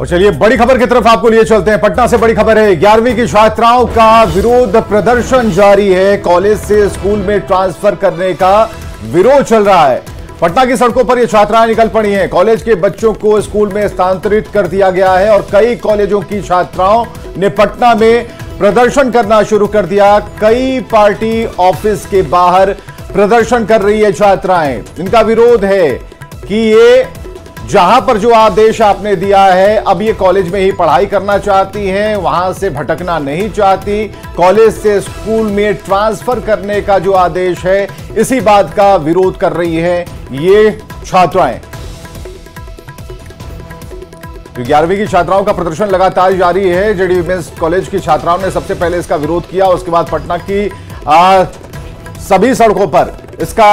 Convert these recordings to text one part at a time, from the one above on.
और चलिए बड़ी खबर की तरफ आपको लिए चलते हैं। पटना से बड़ी खबर है, 11वीं की छात्राओं का विरोध प्रदर्शन जारी है। कॉलेज से स्कूल में ट्रांसफर करने का विरोध चल रहा है। पटना की सड़कों पर ये छात्राएं निकल पड़ी हैं। कॉलेज के बच्चों को स्कूल में स्थानांतरित कर दिया गया है और कई कॉलेजों की छात्राओं ने पटना में प्रदर्शन करना शुरू कर दिया। कई पार्टी ऑफिस के बाहर प्रदर्शन कर रही है छात्राएं। इनका विरोध है कि ये जहां पर जो आदेश आपने दिया है, अब ये कॉलेज में ही पढ़ाई करना चाहती हैं, वहां से भटकना नहीं चाहती। कॉलेज से स्कूल में ट्रांसफर करने का जो आदेश है, इसी बात का विरोध कर रही है ये छात्राएं। 11वीं की छात्राओं का प्रदर्शन लगातार जारी है। जेडी विमेंस कॉलेज की छात्राओं ने सबसे पहले इसका विरोध किया, उसके बाद पटना की सभी सड़कों पर इसका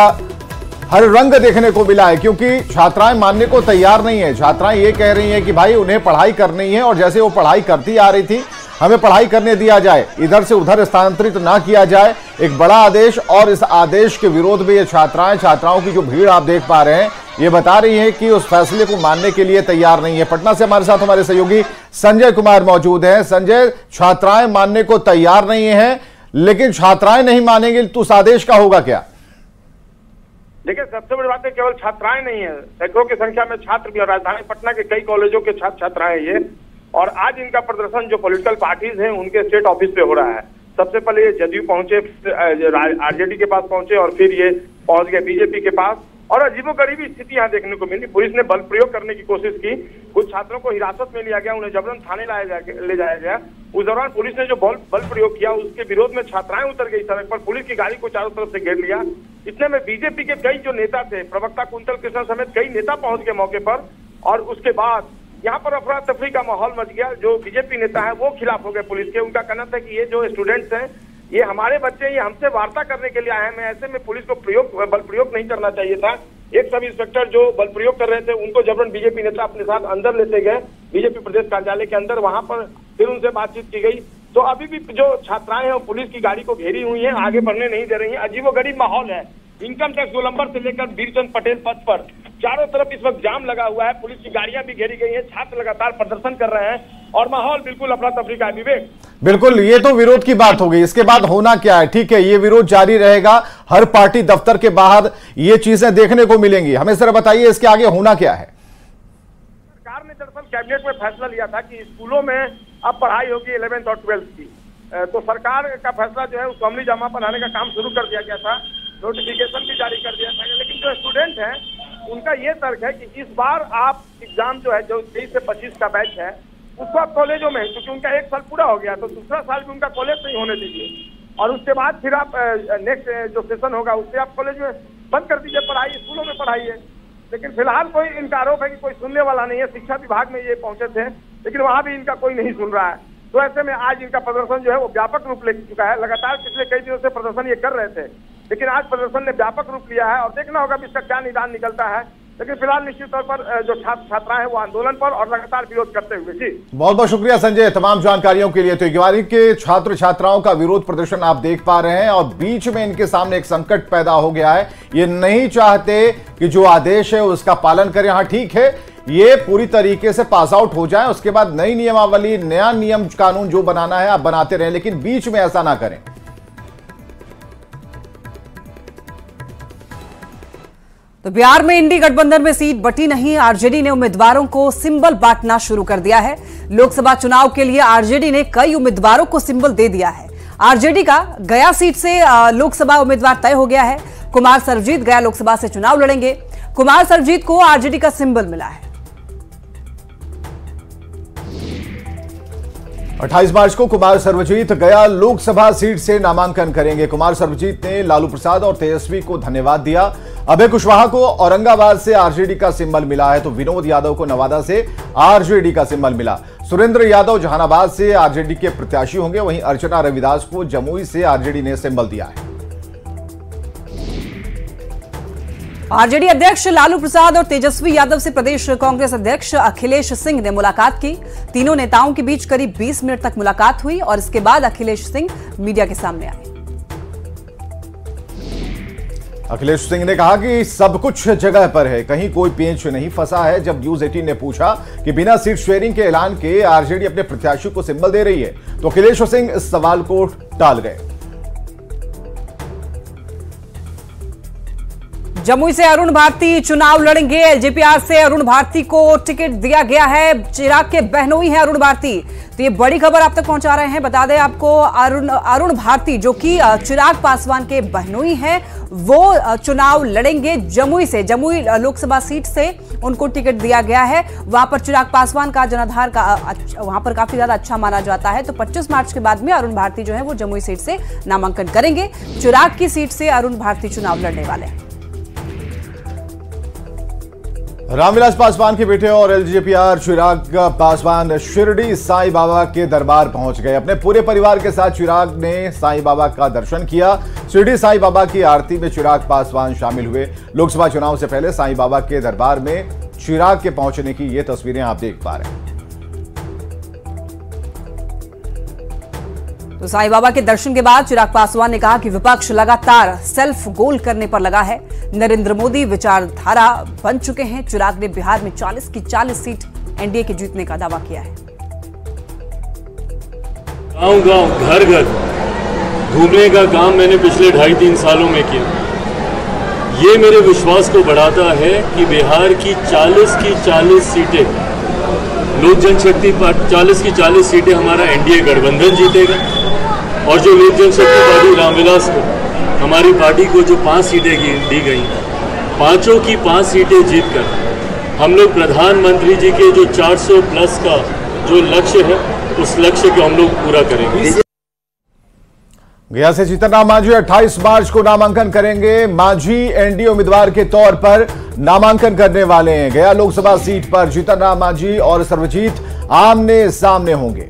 हर रंग देखने को मिला है, क्योंकि छात्राएं मानने को तैयार नहीं है। छात्राएं ये कह रही हैं कि भाई उन्हें पढ़ाई करनी है और जैसे वो पढ़ाई करती आ रही थी, हमें पढ़ाई करने दिया जाए, इधर से उधर स्थानांतरित ना किया जाए। एक बड़ा आदेश, और इस आदेश के विरोध में ये छात्राओं की जो भीड़ आप देख पा रहे हैं, ये बता रही है कि उस फैसले को मानने के लिए तैयार नहीं है। पटना से हमारे साथ हमारे सहयोगी संजय कुमार मौजूद हैं। संजय, छात्राएं मानने को तैयार नहीं है, लेकिन छात्राएं नहीं मानेंगी तो उस आदेश का होगा क्या? देखिए, सबसे बड़ी बात है केवल छात्राएं नहीं है, सैकड़ों की संख्या में छात्र भी और राजधानी पटना के कई कॉलेजों के छात्र छात्राएं ये। और आज इनका प्रदर्शन जो पॉलिटिकल पार्टीज हैं उनके स्टेट ऑफिस पे हो रहा है। सबसे पहले ये जदयू पहुंचे, आरजेडी के पास पहुंचे और फिर ये पहुंच गए बीजेपी के पास। और अजीबोगरीब स्थिति यहाँ देखने को मिली। पुलिस ने बल प्रयोग करने की कोशिश की, कुछ छात्रों को हिरासत में लिया गया, उन्हें जबरन थाने ले जाया गया। उस दौरान पुलिस ने जो बल प्रयोग किया, उसके विरोध में छात्राएं उतर गई सड़क पर। पुलिस की गाड़ी को चारों तरफ से घेर लिया। इतने में बीजेपी के कई जो नेता थे, प्रवक्ता कुंतल कृष्ण समेत कई नेता पहुंच गए मौके पर। और उसके बाद यहाँ पर अफरा तफरी का माहौल मच गया। जो बीजेपी नेता है वो खिलाफ हो गए पुलिस के। उनका कहना था कि ये जो स्टूडेंट्स हैं, ये हमारे बच्चे, ये हमसे वार्ता करने के लिए आए हैं, ऐसे में पुलिस को बल प्रयोग नहीं करना चाहिए था। एक सब इंस्पेक्टर जो बल प्रयोग कर रहे थे, उनको जबरन बीजेपी नेता अपने साथ अंदर लेते गए, बीजेपी प्रदेश कार्यालय के अंदर। वहां पर फिर उनसे बातचीत की गई। तो अभी भी जो छात्राएं हैं वो पुलिस की गाड़ी को घेरी हुई हैं, आगे बढ़ने नहीं दे रही हैं। अजीबोगरीब माहौल है। इनकम टैक्स गोलंबर से लेकर बीरचंद पटेल पथ पर चारों तरफ इस वक्त जाम लगा हुआ है। पुलिस की गाड़ियां भी घेरी गई हैं, छात्र लगातार प्रदर्शन कर रहे हैं और माहौल बिल्कुल अफरा तफरी का है। विवेक, बिल्कुल, ये तो विरोध की बात हो गई। इसके बाद होना क्या है? ठीक है, ये विरोध जारी रहेगा, हर पार्टी दफ्तर के बाहर ये चीजें देखने को मिलेंगी। हमें जरा बताइए इसके आगे होना क्या है? सरकार ने दरअसल कैबिनेट में फैसला लिया था कि स्कूलों में अब पढ़ाई होगी 11th और 12th की। तो सरकार का फैसला जो है उसको अमली जामा बनाने का काम शुरू कर दिया गया था, नोटिफिकेशन भी जारी कर दिया था। लेकिन जो स्टूडेंट हैं उनका ये तर्क है कि इस बार आप एग्जाम जो है, जो 23 से 25 का बैच है, उसको आप कॉलेजों में, क्योंकि उनका एक साल पूरा हो गया, तो दूसरा साल भी उनका कॉलेज नहीं होने दीजिए। और उसके बाद फिर आप नेक्स्ट जो सेशन होगा उससे आप कॉलेज में बंद कर दीजिए पढ़ाई, स्कूलों में पढ़ाइए। लेकिन फिलहाल कोई इनका आरोप है कि कोई सुनने वाला नहीं है। शिक्षा विभाग में ये पहुंचे थे, लेकिन वहां भी इनका कोई नहीं सुन रहा है। तो ऐसे में आज इनका प्रदर्शन जो है वो व्यापक रूप ले चुका है। लगातार पिछले कई दिनों से प्रदर्शन ये कर रहे थे, लेकिन आज प्रदर्शन ने व्यापक रूप लिया है और देखना होगा इसका क्या निदान निकलता है। लेकिन फिलहाल निश्चित तौर पर जो छात्र छात्राएं हैं वो आंदोलन पर और लगातार विरोध करते हुए। जी, बहुत बहुत शुक्रिया संजय तमाम जानकारियों के लिए। तो 11वीं के छात्र छात्राओं का विरोध प्रदर्शन आप देख पा रहे हैं और बीच में इनके सामने एक संकट पैदा हो गया है। ये नहीं चाहते कि जो आदेश है उसका पालन करें। हाँ ठीक है, ये पूरी तरीके से पास आउट हो जाए, उसके बाद नई नियमावली, नया नियम कानून जो बनाना है आप बनाते रहें, लेकिन बीच में ऐसा ना करें। तो बिहार में इंडी गठबंधन में सीट बटी नहीं। आरजेडी ने उम्मीदवारों को सिंबल बांटना शुरू कर दिया है। लोकसभा चुनाव के लिए आरजेडी ने कई उम्मीदवारों को सिंबल दे दिया है। आरजेडी का गया सीट से लोकसभा उम्मीदवार तय हो गया है। कुमार सर्वजीत गया लोकसभा से चुनाव लड़ेंगे। कुमार सर्वजीत को आरजेडी का सिंबल मिला है। 28 मार्च को कुमार सर्वजीत गया लोकसभा सीट से नामांकन करेंगे। कुमार सर्वजीत ने लालू प्रसाद और तेजस्वी को धन्यवाद दिया। अभय कुशवाहा को औरंगाबाद से आरजेडी का सिंबल मिला है, तो विनोद यादव को नवादा से आरजेडी का सिंबल मिला। सुरेंद्र यादव जहानाबाद से आरजेडी के प्रत्याशी होंगे। वहीं अर्चना रविदास को जमुई से आरजेडी ने सिंबल दिया है। आरजेडी अध्यक्ष लालू प्रसाद और तेजस्वी यादव से प्रदेश कांग्रेस अध्यक्ष अखिलेश सिंह ने मुलाकात की। तीनों नेताओं के बीच करीब 20 मिनट तक मुलाकात हुई और इसके बाद अखिलेश सिंह मीडिया के सामने आए। अखिलेश सिंह ने कहा कि सब कुछ जगह पर है, कहीं कोई पेंच नहीं फंसा है। जब न्यूज 18 ने पूछा कि बिना सीट शेयरिंग के ऐलान के आरजेडी अपने प्रत्याशी को सिंबल दे रही है, तो अखिलेश सिंह इस सवाल को टाल गए। जमुई से अरुण भारती चुनाव लड़ेंगे। एलजेपीआर से अरुण भारती को टिकट दिया गया है। चिराग के बहनोई हैं अरुण भारती, तो ये बड़ी खबर आप तक पहुंचा रहे हैं। बता दें आपको, अरुण भारती जो कि चिराग पासवान के बहनोई हैं, वो चुनाव लड़ेंगे जमुई से। जमुई लोकसभा सीट से उनको टिकट दिया गया है। वहां पर चिराग पासवान का जनाधार का वहां पर काफी ज्यादा अच्छा माना जाता है। तो 25 मार्च के बाद में अरुण भारती जो है वो जमुई सीट से नामांकन करेंगे। चिराग की सीट से अरुण भारती चुनाव लड़ने वाले हैं। रामविलास पासवान के बेटे और एलजेपीआर चिराग पासवान शिरडी साईं बाबा के दरबार पहुंच गए। अपने पूरे परिवार के साथ चिराग ने साईं बाबा का दर्शन किया। शिरडी साईं बाबा की आरती में चिराग पासवान शामिल हुए। लोकसभा चुनाव से पहले साईं बाबा के दरबार में चिराग के पहुंचने की ये तस्वीरें आप देख पा रहे हैं। तो साईं बाबा के दर्शन के बाद चिराग पासवान ने कहा कि विपक्ष लगातार सेल्फ गोल करने पर लगा है। नरेंद्र मोदी विचारधारा बन चुके हैं। चिराग ने बिहार में 40 की 40 सीट एनडीए के जीतने का दावा किया है। गांव-गांव, घर-घर घूमने का काम मैंने पिछले 2.5-3 सालों में किया। ये मेरे विश्वास को बढ़ाता है कि बिहार की 40 की 40 सीटें लोक जनशक्ति पार्टी 40 की 40 सीटें हमारा एनडीए गठबंधन जीतेगा। और जो लोक जनशक्ति पार्टी रामविलास को, हमारी पार्टी को जो 5 सीटें दी गई, 5 की 5 सीटें जीतकर हम लोग प्रधानमंत्री जी के जो 400 प्लस का जो लक्ष्य है, उस लक्ष्य को हम लोग पूरा करेंगे। गया से जीतनराम मांझी 28 मार्च को नामांकन करेंगे। मांझी एनडीए उम्मीदवार के तौर पर नामांकन करने वाले हैं। गया लोकसभा सीट पर जीतनराम मांझी और सर्वजीत आमने सामने होंगे।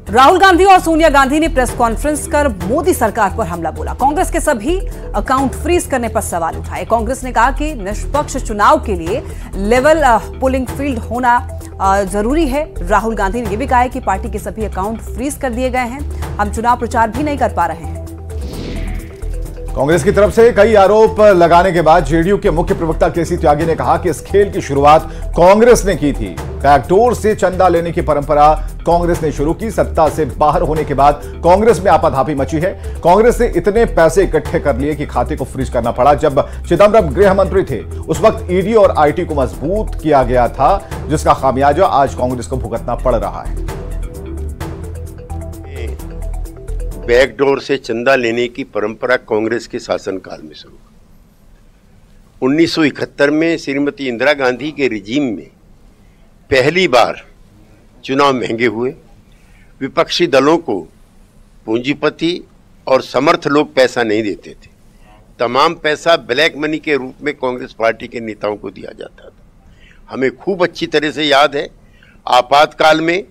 राहुल गांधी और सोनिया गांधी ने प्रेस कॉन्फ्रेंस कर मोदी सरकार पर हमला बोला। कांग्रेस के सभी अकाउंट फ्रीज करने पर सवाल उठाए। कांग्रेस ने कहा कि निष्पक्ष चुनाव के लिए लेवल पोलिंग फील्ड होना जरूरी है। राहुल गांधी ने यह भी कहा है कि पार्टी के सभी अकाउंट फ्रीज कर दिए गए हैं। हम चुनाव प्रचार भी नहीं कर पा रहे हैं। कांग्रेस की तरफ से कई आरोप लगाने के बाद जेडीयू के मुख्य प्रवक्ता केसी त्यागी ने कहा कि इस खेल की शुरुआत कांग्रेस ने की थी। बैकडोर से चंदा लेने की परंपरा कांग्रेस ने शुरू की। सत्ता से बाहर होने के बाद कांग्रेस में आपाधापी मची है। कांग्रेस ने इतने पैसे इकट्ठे कर लिए कि खाते को फ्रीज करना पड़ा। जब चिदंबरम गृह मंत्री थे, उस वक्त ईडी और आईटी को मजबूत किया गया था, जिसका खामियाजा आज कांग्रेस को भुगतना पड़ रहा है। बैकडोर से चंदा लेने की परंपरा कांग्रेस के शासनकाल में शुरू हुई। 1971 में श्रीमती इंदिरा गांधी के रिजीम में पहली बार चुनाव महंगे हुए। विपक्षी दलों को पूंजीपति और समर्थ लोग पैसा नहीं देते थे। तमाम पैसा ब्लैक मनी के रूप में कांग्रेस पार्टी के नेताओं को दिया जाता था। हमें खूब अच्छी तरह से याद है, आपातकाल में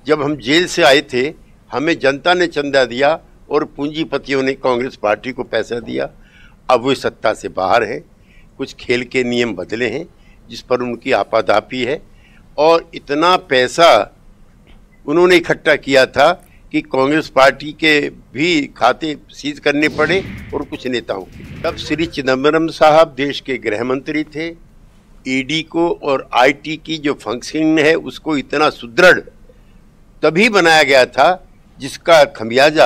जब हम जेल से आए थे, हमें जनता ने चंदा दिया और पूंजीपतियों ने कांग्रेस पार्टी को पैसा दिया। अब वो सत्ता से बाहर है। कुछ खेल के नियम बदले हैं जिस पर उनकी आपाधापी है, और इतना पैसा उन्होंने इकट्ठा किया था कि कांग्रेस पार्टी के भी खाते सीज करने पड़े और कुछ नेताओं के। तब श्री चिदंबरम साहब देश के गृह मंत्री थे। ईडी को और आईटी की जो फंक्शनिंग है उसको इतना सुदृढ़ तभी बनाया गया था, जिसका खमियाजा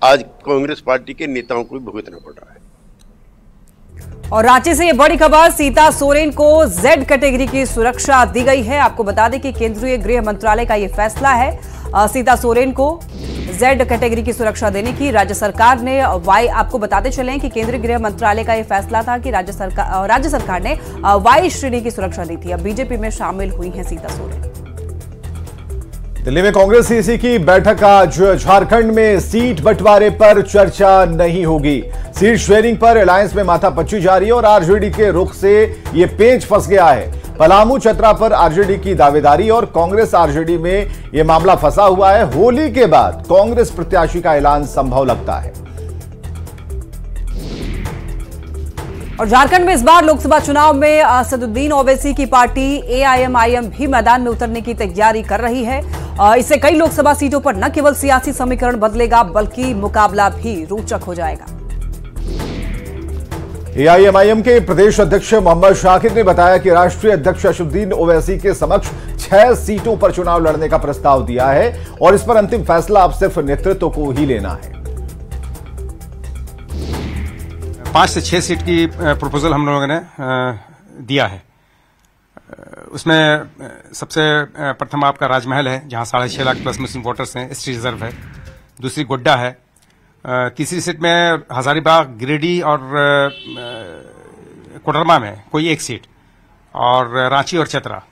आज कांग्रेस पार्टी के नेताओं को भी भुगतना पड़ रहा है। और रांची से ये बड़ी खबर, सीता सोरेन को जेड कैटेगरी की सुरक्षा दी गई है। आपको बता दें कि केंद्रीय गृह मंत्रालय का ये फैसला है। सीता सोरेन को जेड कैटेगरी की सुरक्षा देने की राज्य सरकार ने आपको बताते चले कि केंद्रीय गृह मंत्रालय का यह फैसला था कि राज्य सरकार ने वाई श्रेणी की सुरक्षा दी थी। अब बीजेपी में शामिल हुई हैं सीता सोरेन। दिल्ली में कांग्रेस सीसी की बैठक आज। झारखंड में सीट बंटवारे पर चर्चा नहीं होगी। सीट शेयरिंग पर अलायंस में माथापच्ची जारी और आरजेडी के रुख से यह पेंच फंस गया है। पलामू चतरा पर आरजेडी की दावेदारी और कांग्रेस आरजेडी में यह मामला फंसा हुआ है। होली के बाद कांग्रेस प्रत्याशी का ऐलान संभव लगता है। और झारखंड में इस बार लोकसभा चुनाव में असदुद्दीन ओवैसी की पार्टी एआईएमआईएम भी मैदान में उतरने की तैयारी कर रही है। इससे कई लोकसभा सीटों पर न केवल सियासी समीकरण बदलेगा बल्कि मुकाबला भी रोचक हो जाएगा। एआईएमआईएम के प्रदेश अध्यक्ष मोहम्मद शाकिर ने बताया कि राष्ट्रीय अध्यक्ष असदुद्दीन ओवैसी के समक्ष 6 सीटों पर चुनाव लड़ने का प्रस्ताव दिया है और इस पर अंतिम फैसला अब सिर्फ नेतृत्व को ही लेना है। 5 से 6 सीट की प्रपोजल हम लोगों ने दिया है। उसमें सबसे प्रथम आपका राजमहल है, जहां 6.5 लाख प्लस मुस्लिम वोटर्स हैं, एसटी रिजर्व है। दूसरी गोड्डा है। तीसरी सीट में हजारीबाग, गिरिडीह और कोडरमा में कोई एक सीट, और रांची और चतरा,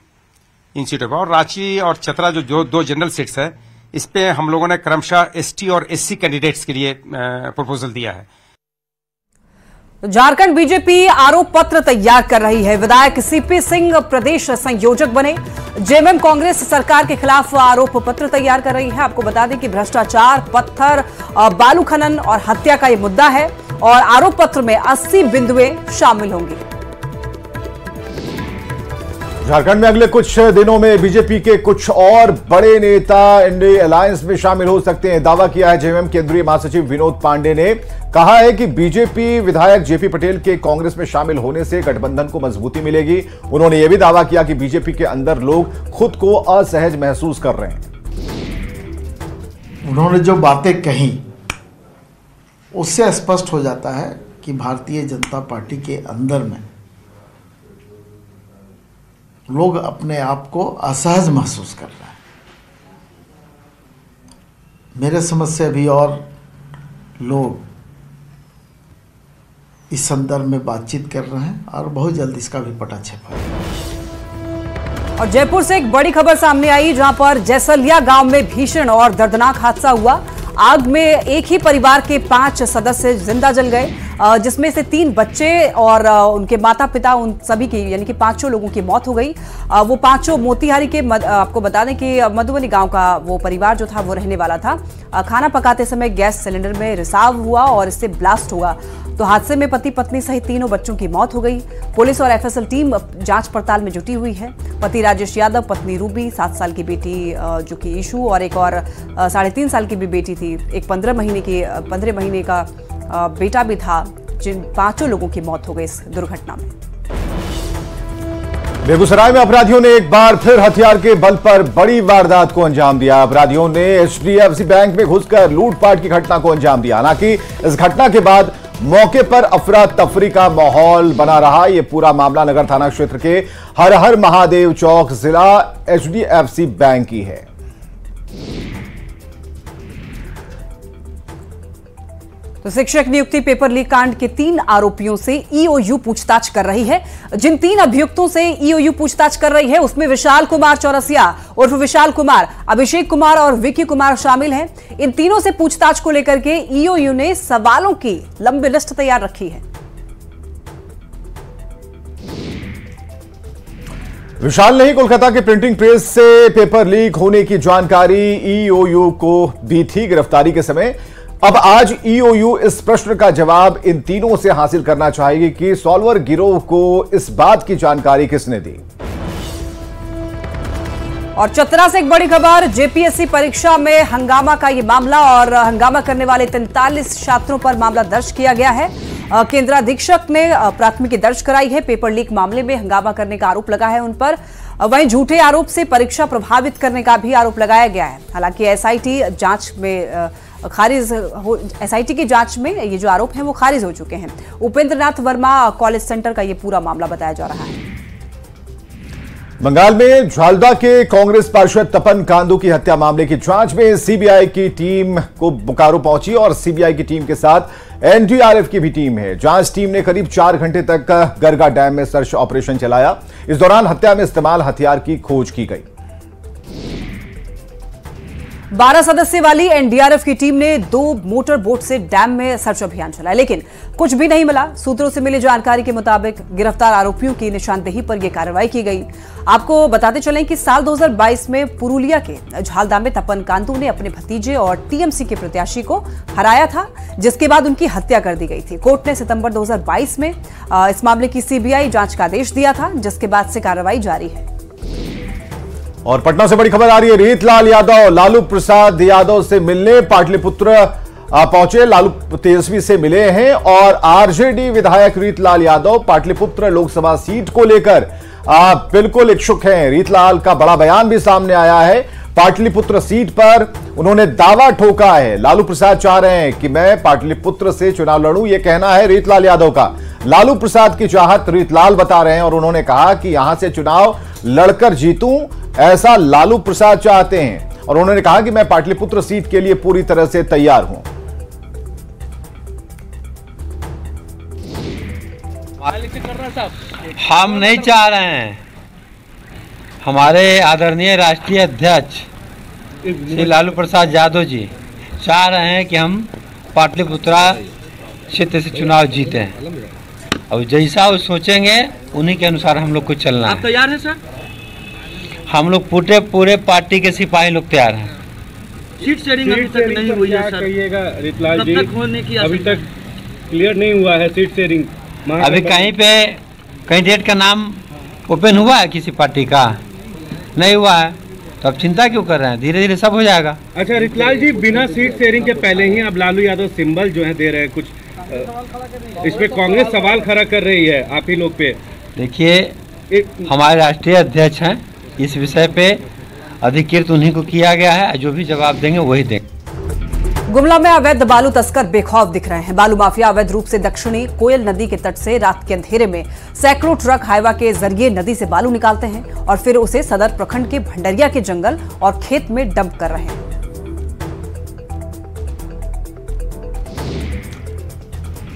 इन सीटों पर। और रांची और चतरा जो 2 जनरल सीट्स है, इस पे हम लोगों ने क्रमशः एसटी और एससी कैंडिडेट्स के लिए प्रपोजल दिया है। झारखंड बीजेपी आरोप पत्र तैयार कर रही है। विधायक सीपी सिंह प्रदेश संयोजक बने। जेएमएम कांग्रेस सरकार के खिलाफ आरोप पत्र तैयार कर रही है। आपको बता दें कि भ्रष्टाचार, पत्थर, बालू खनन और हत्या का यह मुद्दा है और आरोप पत्र में 80 बिंदुएं शामिल होंगी। झारखंड में अगले कुछ दिनों में बीजेपी के कुछ और बड़े नेता इंडिया अलायंस में शामिल हो सकते हैं। दावा किया है जेएमएम केंद्रीय महासचिव विनोद पांडे ने। कहा है कि बीजेपी विधायक जेपी पटेल के कांग्रेस में शामिल होने से गठबंधन को मजबूती मिलेगी। उन्होंने यह भी दावा किया कि बीजेपी के अंदर लोग खुद को असहज महसूस कर रहे हैं। उन्होंने जो बातें कही उससे स्पष्ट हो जाता है कि भारतीय जनता पार्टी के अंदर में लोग अपने आप को असहज महसूस कर रहे हैं। मेरे समझ से अभी और लोग इस संदर्भ में बातचीत कर रहे हैं और बहुत जल्द इसका भी पटाक्षेप होगा। और जयपुर से एक बड़ी खबर सामने आई, जहां पर जैसलिया गांव में भीषण और दर्दनाक हादसा हुआ। आग में एक ही परिवार के 5 सदस्य जिंदा जल गए, जिसमें से 3 बच्चे और उनके माता पिता, उन सभी की यानी कि 5 लोगों की मौत हो गई। वो 5 मोतिहारी के आपको बता दें कि मधुबनी गांव का वो परिवार जो था वो रहने वाला था। खाना पकाते समय गैस सिलेंडर में रिसाव हुआ और इससे ब्लास्ट हुआ। तो हादसे में पति पत्नी सहित 3 बच्चों की मौत हो गई। पुलिस और एफएसएल टीम जांच पड़ताल में जुटी हुई है। पति राजेश यादव, पत्नी रूबी, 7 साल की बेटी जो कि ईशू और एक और 3.5 साल की भी बेटी थी। एक 15 महीने का बेटा भी था। जिन 5 लोगों की मौत हो गई इस दुर्घटना में। बेगूसराय में अपराधियों ने एक बार फिर हथियार के बल पर बड़ी वारदात को अंजाम दिया। अपराधियों ने एचडीएफसी बैंक में घुसकर लूटपाट की घटना को अंजाम दिया। हालांकि इस घटना के बाद मौके पर अफरा तफरी का माहौल बना रहा। यह पूरा मामला नगर थाना क्षेत्र के हर हर महादेव चौक जिला एचडीएफसी बैंक की है। तो शिक्षक नियुक्ति पेपर लीक कांड के 3 आरोपियों से ईओयू पूछताछ कर रही है। जिन 3 अभियुक्तों से ईओयू पूछताछ कर रही है उसमें विशाल कुमार चौरसिया उर्फ विशाल कुमार, अभिषेक कुमार और विकी कुमार शामिल हैं। इन तीनों से पूछताछ को लेकर के ईओयू ने सवालों की लंबी लिस्ट तैयार रखी है। विशाल ने ही कोलकाता के प्रिंटिंग प्रेस से पेपर लीक होने की जानकारी ईओयू को दी थी गिरफ्तारी के समय। अब आज ईओयू इस प्रश्न का जवाब इन तीनों से हासिल करना चाहेगी कि सॉल्वर गिरोह को इस बात की जानकारी किसने दी। और चतरा से एक बड़ी खबर, जेपीएससी परीक्षा में हंगामा का ये मामला और हंगामा करने वाले 43 छात्रों पर मामला दर्ज किया गया है। केंद्राधीक्षक ने प्राथमिकी दर्ज कराई है। पेपर लीक मामले में हंगामा करने का आरोप लगा है उन पर। वहीं झूठे आरोप से परीक्षा प्रभावित करने का भी आरोप लगाया गया है। हालांकि एसआईटी जांच में एसआईटी की जांच में ये जो आरोप हैं वो खारिज हो चुके हैं। उपेंद्रनाथ वर्मा कॉलेज सेंटर का ये पूरा मामला बताया जा रहा है। बंगाल में झालदा के कांग्रेस पार्षद तपन कांदू की हत्या मामले की जांच में सीबीआई की टीम को बोकारो पहुंची और सीबीआई की टीम के साथ एनडीआरएफ की भी टीम है। जांच टीम ने करीब 4 घंटे तक गरगा डैम में सर्च ऑपरेशन चलाया। इस दौरान हत्या में इस्तेमाल हथियार की खोज की गई। 12 सदस्य वाली एनडीआरएफ की टीम ने 2 मोटर बोट से डैम में सर्च अभियान चलाया, लेकिन कुछ भी नहीं मिला। सूत्रों से मिली जानकारी के मुताबिक गिरफ्तार आरोपियों की निशानदेही पर यह कार्रवाई की गई। आपको बताते चलें कि साल 2022 में पुरुलिया के झालदा में तपन कांदू ने अपने भतीजे और टीएमसी के प्रत्याशी को हराया था, जिसके बाद उनकी हत्या कर दी गई थी। कोर्ट ने सितंबर 2022 में इस मामले की सीबीआई जांच का आदेश दिया था, जिसके बाद से कार्रवाई जारी है। और पटना से बड़ी खबर आ रही है। रीतलाल यादव लालू प्रसाद यादव से मिलने पाटलिपुत्र पहुंचे। लालू तेजस्वी से मिले हैं और आरजेडी विधायक रीतलाल यादव पाटलिपुत्र लोकसभा सीट को लेकर बिल्कुल इच्छुक हैं। रीतलाल का बड़ा बयान भी सामने आया है। पाटलिपुत्र सीट पर उन्होंने दावा ठोका है। लालू प्रसाद चाह रहे हैं कि मैं पाटलिपुत्र से चुनाव लड़ूं, यह कहना है रीतलाल यादव का। लालू प्रसाद की चाहत रीतलाल बता रहे हैं और उन्होंने कहा कि यहां से चुनाव लड़कर जीतूं, ऐसा लालू प्रसाद चाहते हैं। और उन्होंने कहा कि मैं पाटलिपुत्र सीट के लिए पूरी तरह से तैयार हूं। हम नहीं चाह रहे हैं, हमारे आदरणीय राष्ट्रीय अध्यक्ष श्री लालू प्रसाद यादव जी चाह रहे हैं कि हम पाटलिपुत्रा क्षेत्र से चुनाव जीते हैं। अब जैसा वो सोचेंगे उन्हीं के अनुसार हम लोग को चलना है। आप तैयार हैं सर? हम लोग पूरे पार्टी के सिपाही लोग तैयार हैं। सीट शेयरिंग अभी तक नहीं हुई है सर। कहिएगा रीतलाल जी, तक होने की अभी तक क्लियर नहीं हुआ है सीट शेयरिंग। अभी कहीं पे कैंडिडेट का नाम ओपन हुआ है किसी पार्टी का? नहीं हुआ है, तो अब चिंता क्यों कर रहे हैं? धीरे धीरे सब हो जाएगा। अच्छा रीतलाल जी, बिना सीट शेयरिंग के पहले ही अब लालू यादव सिंबल जो है दे रहे हैं कुछ, इस पे कांग्रेस सवाल खड़ा कर रही है आप ही लोग पे। देखिए, हमारे राष्ट्रीय अध्यक्ष हैं, इस विषय पे अधिकृत उन्हीं को किया गया है, जो भी जवाब देंगे वही देंगे। गुमला में अवैध बालू तस्कर बेखौफ दिख रहे हैं। बालू माफिया अवैध रूप से दक्षिणी कोयल नदी के तट से रात के अंधेरे में सैकड़ों ट्रक हाईवा के जरिए नदी से बालू निकालते हैं और फिर उसे सदर प्रखंड के भंडरिया के जंगल और खेत में डंप कर रहे हैं।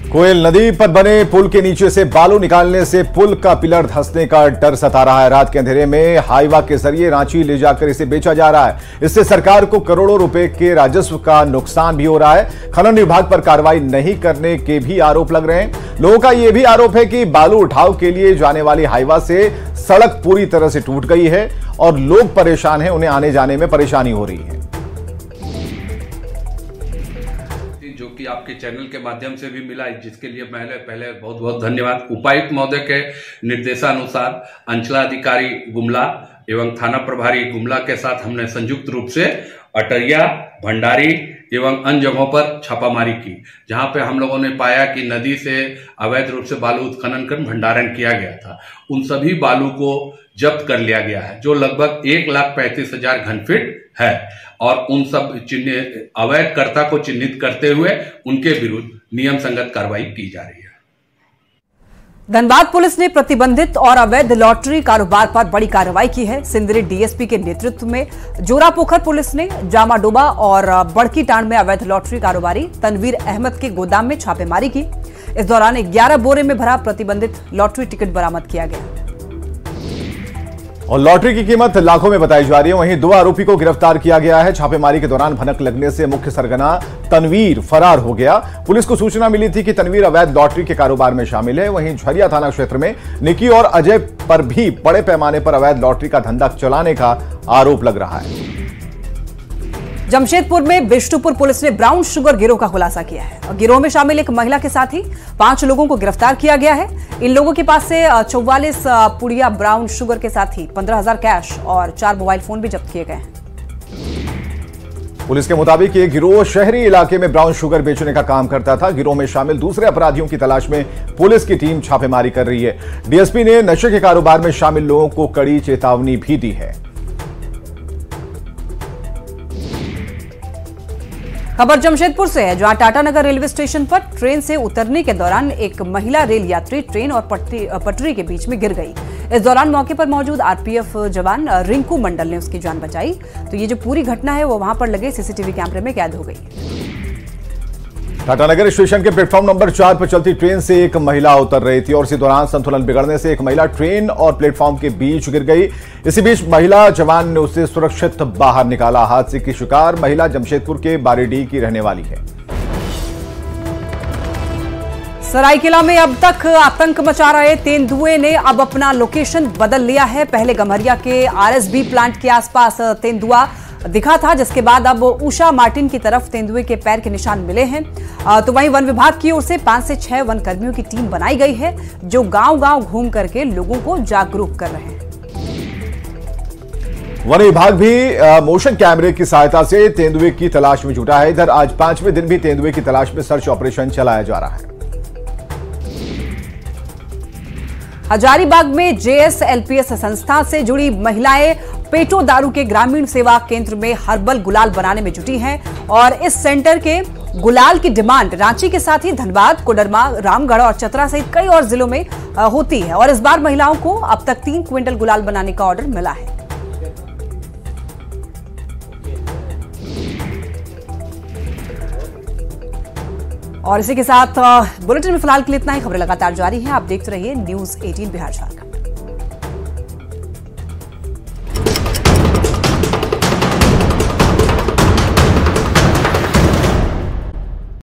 कोयल नदी पर बने पुल के नीचे से बालू निकालने से पुल का पिलर धंसने का डर सता रहा है। रात के अंधेरे में हाईवा के जरिए रांची ले जाकर इसे बेचा जा रहा है। इससे सरकार को करोड़ों रुपए के राजस्व का नुकसान भी हो रहा है। खनन विभाग पर कार्रवाई नहीं करने के भी आरोप लग रहे हैं। लोगों का यह भी आरोप है कि बालू उठाव के लिए जाने वाली हाईवा से सड़क पूरी तरह से टूट गई है और लोग परेशान हैं, उन्हें आने जाने में परेशानी हो रही है। जो कि आपके चैनल के माध्यम से भी मिला, जिसके लिए पहले बहुत बहुत धन्यवाद। उपायुक्त महोदय के निर्देशानुसार अंचलाधिकारी गुमला एवं थाना प्रभारी गुमला के साथ हमने संयुक्त रूप से अटरिया, भंडारी एवं अन्य जगहों पर छापामारी की, जहां पे हम लोगों ने पाया कि नदी से अवैध रूप से बालू उत्खनन कर भंडारण किया गया था। उन सभी बालू को जब्त कर लिया गया है, जो लगभग 1,35,000 घनफीट है, और उन सब अवैध कर्ता को चिन्हित करते हुए उनके विरुद्ध नियम संगत कार्रवाई की जा रही है। धनबाद पुलिस ने प्रतिबंधित और अवैध लॉटरी कारोबार पर बड़ी कार्रवाई की है। सिंदरी डीएसपी के नेतृत्व में जोरापोखर पुलिस ने जामाडोबा और बड़की टांड में अवैध लॉटरी कारोबारी तनवीर अहमद के गोदाम में छापेमारी की। इस दौरान 11 बोरे में भरा प्रतिबंधित लॉटरी टिकट बरामद किया गया और लॉटरी की कीमत लाखों में बताई जा रही है। वहीं 2 आरोपी को गिरफ्तार किया गया है। छापेमारी के दौरान भनक लगने से मुख्य सरगना तनवीर फरार हो गया। पुलिस को सूचना मिली थी कि तनवीर अवैध लॉटरी के कारोबार में शामिल है। वहीं झरिया थाना क्षेत्र में निकी और अजय पर भी बड़े पैमाने पर अवैध लॉटरी का धंधा चलाने का आरोप लग रहा है। जमशेदपुर में बिष्टुपुर पुलिस ने ब्राउन शुगर गिरोह का खुलासा किया है और गिरोह में शामिल एक महिला के साथ ही 5 लोगों को गिरफ्तार किया गया है। इन लोगों के पास से 44 पुड़िया ब्राउन शुगर के साथ ही 15,000 कैश और 4 मोबाइल फोन भी जब्त किए गए हैं। पुलिस के मुताबिक ये गिरोह शहरी इलाके में ब्राउन शुगर बेचने का काम करता था। गिरोह में शामिल दूसरे अपराधियों की तलाश में पुलिस की टीम छापेमारी कर रही है। डीएसपी ने नशे के कारोबार में शामिल लोगों को कड़ी चेतावनी भी दी है। खबर जमशेदपुर से है, जहां टाटानगर रेलवे स्टेशन पर ट्रेन से उतरने के दौरान एक महिला रेल यात्री ट्रेन और पटरी के बीच में गिर गई। इस दौरान मौके पर मौजूद आरपीएफ जवान रिंकू मंडल ने उसकी जान बचाई। तो ये जो पूरी घटना है वो वहां पर लगे सीसीटीवी कैमरे में कैद हो गई। टाटानगर स्टेशन के प्लेटफॉर्म नंबर 4 पर चलती ट्रेन से एक महिला उतर रही थी और इसी दौरान संतुलन बिगड़ने से एक महिला ट्रेन और प्लेटफॉर्म के बीच गिर गई। इसी बीच महिला जवान ने उसे सुरक्षित बाहर निकाला। हादसे की शिकार महिला जमशेदपुर के बारीडीह की रहने वाली है। सरायकेला में अब तक आतंक मचा रहे तेंदुए ने अब अपना लोकेशन बदल लिया है। पहले गम्हरिया के आरएसबी प्लांट के आसपास तेंदुआ दिखा था, जिसके बाद अब उषा मार्टिन की तरफ तेंदुए के पैर के निशान मिले हैं। तो वहीं वन विभाग की ओर से 5 से 6 वन कर्मियों की टीम बनाई गई है, जो गांव-गांव घूम करके लोगों को जागरूक कर रहे हैं। वन विभाग भी मोशन कैमरे की सहायता से तेंदुए की तलाश में जुटा है। इधर आज 5वें दिन भी तेंदुए की तलाश में सर्च ऑपरेशन चलाया जा रहा है। हजारीबाग में JSLPS संस्था से जुड़ी महिलाएं पेटो दारू के ग्रामीण सेवा केंद्र में हर्बल गुलाल बनाने में जुटी हैं और इस सेंटर के गुलाल की डिमांड रांची के साथ ही धनबाद, कोडरमा, रामगढ़ और चतरा सहित कई और जिलों में होती है और इस बार महिलाओं को अब तक 3 क्विंटल गुलाल बनाने का ऑर्डर मिला है। और इसी के साथ बुलेटिन में फिलहाल के लिए इतना ही। खबरें लगातार जारी हैं, आप देखते रहिए न्यूज़ 18 बिहार झारखंड।